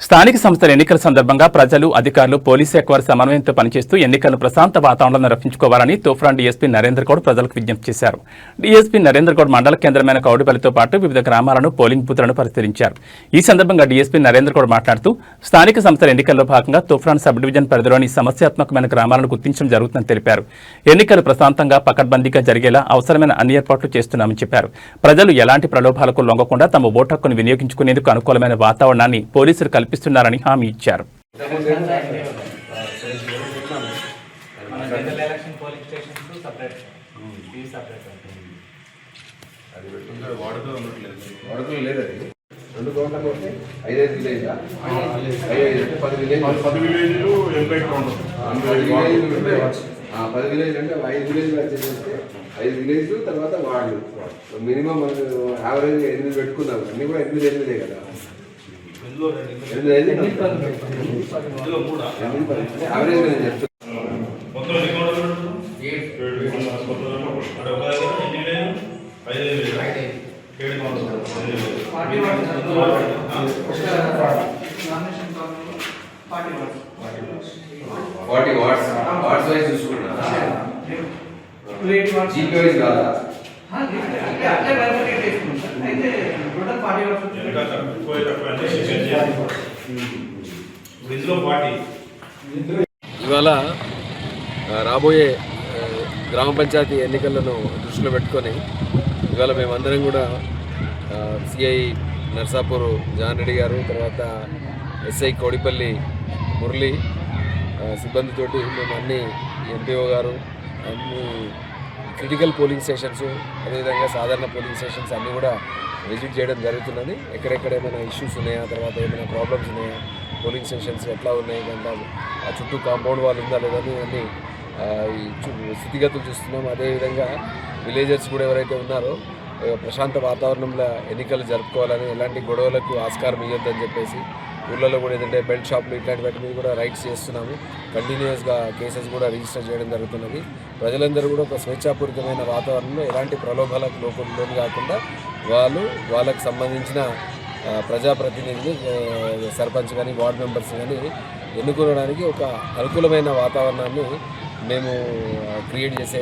స్థానిక సంస్థల ఎన్నికల సందర్భంగా ప్రజలు, అధికారులు, పోలీసు శాఖ వారి సమన్వయంతో పనిచేస్తూ ఎన్నికలను ప్రశాంత వాతావరణంలో రప్పించుకోవాలని తూఫాన్ డీఎస్పీ నరేంద్ర గౌడ్ ప్రజలకు విజ్ఞప్తి చేశారు. డీఎస్పీ నరేంద్ర గౌడ్ మండల కేంద్రమైన కౌడిపల్లితో పాటు వివిధ గ్రామాలను, పోలింగ్ బూత్లను పరిశీలించారు. ఈ సందర్భంగా డీఎస్పీ నరేంద్ర గౌడ్ మాట్లాడుతూ స్థానిక సంస్థల ఎన్నికల్లో భాగంగా తూఫాన్ సబ్ డివిజన్ పరిధిలోని సమస్యాత్మకమైన గ్రామాలను గుర్తించడం జరుగుతుందని తెలిపారు. ఎన్నికలు ప్రశాంతంగా, పకడ్బందీగా జరిగేలా అవసరమైన అన్ని ఏర్పాట్లు చేస్తున్నామని చెప్పారు. ప్రజలు ఎలాంటి ప్రలోభాలకు లొంగకుండా తమ ఓటు హక్కును వినియోగించుకునేందుకు అనుకూలమైన వాతావరణాన్ని పోలీసులు కల్పిస్తున్నారని హామీ ఇచ్చారు. రెండు కౌంటర్లు వస్తే 5 విలేజ్లా 10 విలేజ్లు 10 విలేజ్లు అంటే 5 విలేజ్లు వచ్చేస్తే 5 విలేజ్లు తర్వాత వార్డులు మినిమం మనకు యావరేజ్ 8 పెట్టుకున్నాం. అన్నీ కూడా 8 కదా. యావరేజ్ నేను చెప్తున్నాను. వాట్స్ వైజ్ చూసుకున్నా జీపీ వైజ్ కాదా? ఇవాళ రాబోయే గ్రామ పంచాయతీ ఎన్నికలను దృష్టిలో పెట్టుకొని ఇవాళ మేమందరం కూడా సిఐ నర్సాపూర్ జాన్ రెడ్డి గారు, తర్వాత ఎస్ఐ కౌడిపల్లి మురళి సిబ్బందితోటి మేము అన్ని ఎంపీఓ గారు అన్ని క్రిటికల్ పోలింగ్ స్టేషన్స్, అదేవిధంగా సాధారణ పోలింగ్ స్టేషన్స్ అన్నీ కూడా విజిట్ చేయడం జరుగుతున్నది. ఎక్కడెక్కడ ఏమైనా ఇష్యూస్ ఉన్నాయా, తర్వాత ఏమైనా ప్రాబ్లమ్స్ ఉన్నాయా, పోలింగ్ స్టేషన్స్ ఎట్లా ఉన్నాయి కంటే ఆ చుట్టూ కాంపౌండ్ వాళ్ళు ఉందా లేదని అన్ని స్థితిగతులు చూస్తున్నాం. అదేవిధంగా విలేజర్స్ కూడా ఎవరైతే ఉన్నారో ప్రశాంత వాతావరణంలో ఎన్నికలు జరుపుకోవాలని, ఎలాంటి గొడవలకు ఆస్కారం ఇవ్వద్దని చెప్పేసి ఊళ్ళలో కూడా ఏంటంటే బెల్ట్ షాపులు ఇట్లాంటి వాటి మీద కూడా రైట్స్ చేస్తున్నాము. కంటిన్యూస్గా కేసెస్ కూడా రిజిస్టర్ చేయడం జరుగుతున్నది. ప్రజలందరూ కూడా ఒక స్వేచ్ఛాపూరితమైన వాతావరణంలో ఎలాంటి ప్రలోభాలకు లోను కాకుండా వాళ్ళకు సంబంధించిన ప్రజాప్రతినిధులు, సర్పంచ్ కానీ, వార్డు మెంబర్స్ కానీ ఎన్నుకోవడానికి ఒక అనుకూలమైన వాతావరణాన్ని మేము క్రియేట్ చేసే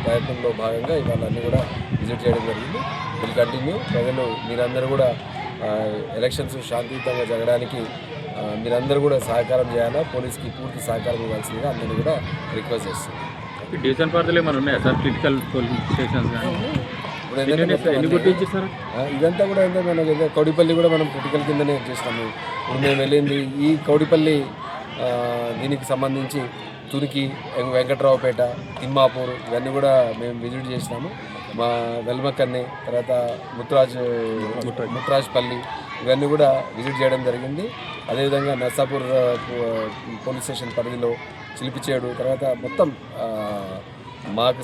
ప్రయత్నంలో భాగంగా ఇవాళ అన్నీ కూడా విజిట్ చేయడం జరిగింది. ఇది కంటిన్యూ. ప్రజలు మీరందరూ కూడా ఎలక్షన్స్ శాంతియుతంగా జరగడానికి మీరందరూ కూడా సహకారం చేయాలా, పోలీస్కి పూర్తి సహకారం ఇవ్వాల్సిందిగా అందరినీ కూడా రిక్వెస్ట్ చేస్తున్నాం. డివిజన్ పరిధిలో ఏమైనా ఉన్నాయా సార్ క్రిటికల్ పోలింగ్ స్టేషన్స్? ఇదంతా కూడా ఏంటంటే మనకి కౌడిపల్లి కూడా మనం క్రిటికల్ కిందనే చేస్తాము. ఇప్పుడు మేము వెళ్ళింది ఈ కౌడిపల్లి, దీనికి సంబంధించి తురికి, వెంకట్రావుపేట, తిమ్మాపూర్ ఇవన్నీ కూడా మేము విజిట్ చేసినాము. మా వెల్మకన్ని, తర్వాత ముత్రాజ్పల్లి ఇవన్నీ కూడా విజిట్ చేయడం జరిగింది. అదేవిధంగా నర్సాపూర్ పోలీస్ స్టేషన్ పరిధిలో చిలిపిచేడు, తర్వాత మొత్తం మాకు